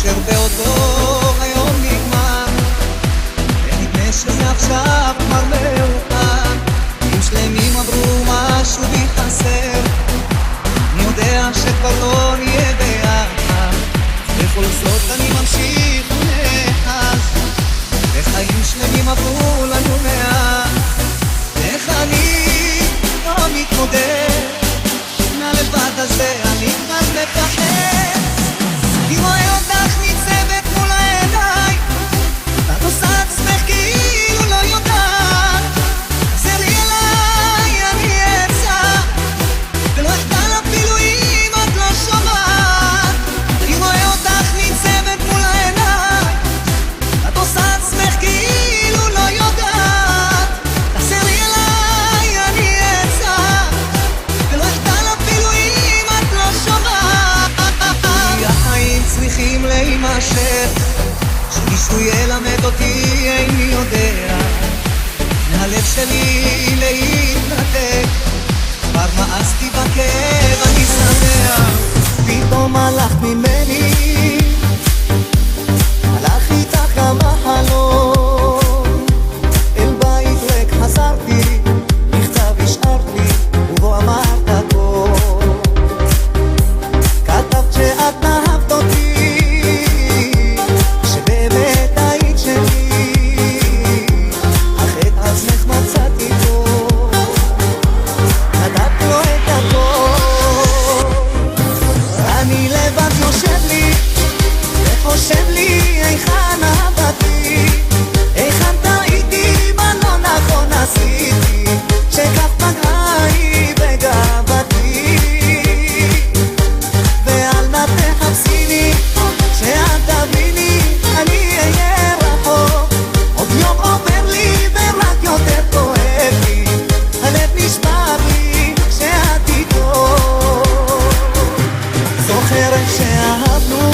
אשר באותו היום נגמר, ונדמה שזה עכשיו כבר מאוחר. חיים שלמים עברו, משהו בי חסר, אני יודע שכבר לא נהיה ביחד, בכל זאת אני ממשיך ונחש. וחיים שלמים עברו לנו מעט, איך אני לא מתמודד מהלבד הזה, אני כבר מפחד. אני רואה אותך ניצבת מול העיניים, ואת עושה עצמך כאילו לא יודעת. חסר לי אליי, אני אצא, ולא אכתל אפילו אם את לא שומעת. אני רואה אותך ניצבת מול העיניים, ואת עושה עצמך כאילו לא יודעת. חסר לי אליי, אני אצא, ולא אכתל אפילו אם את לא שומעת. כי החיים צריכים להימשך, שמישהו ילמד אותי, איני יודע מהלב שלי להתנתק. כבר מאסתי בכאב, אני שמח, פתאום הלכת ממני, הלך איתך גם החלום. אל בית ריק חזרתי, מכתב השארתי, ובו אמרת הכל. כתבת שאת נהבת אותי, שבאמת היית שלי, אך את עצמך מצאתי פה, נתת לו את הכל. אני לבד יושב לי וחושב לי, היכן אהבתי, היכן טעיתי, מה לא נכון עשיתי, שכך פגעה היא בגאוותי. ואל נא תחפשיני, שאת תביני, אני אהיה רחוק. עוד יום עובר לי ורק יותר כואב לי, הלב נשבר לי כשאת איתו. זוכרת שאהבנו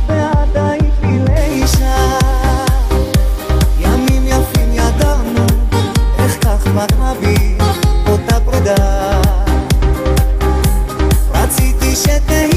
ואת היית לי לאישה, ימים יפים ידענו, איך כך פגעה בי אותה פרידה. רציתי שתהיה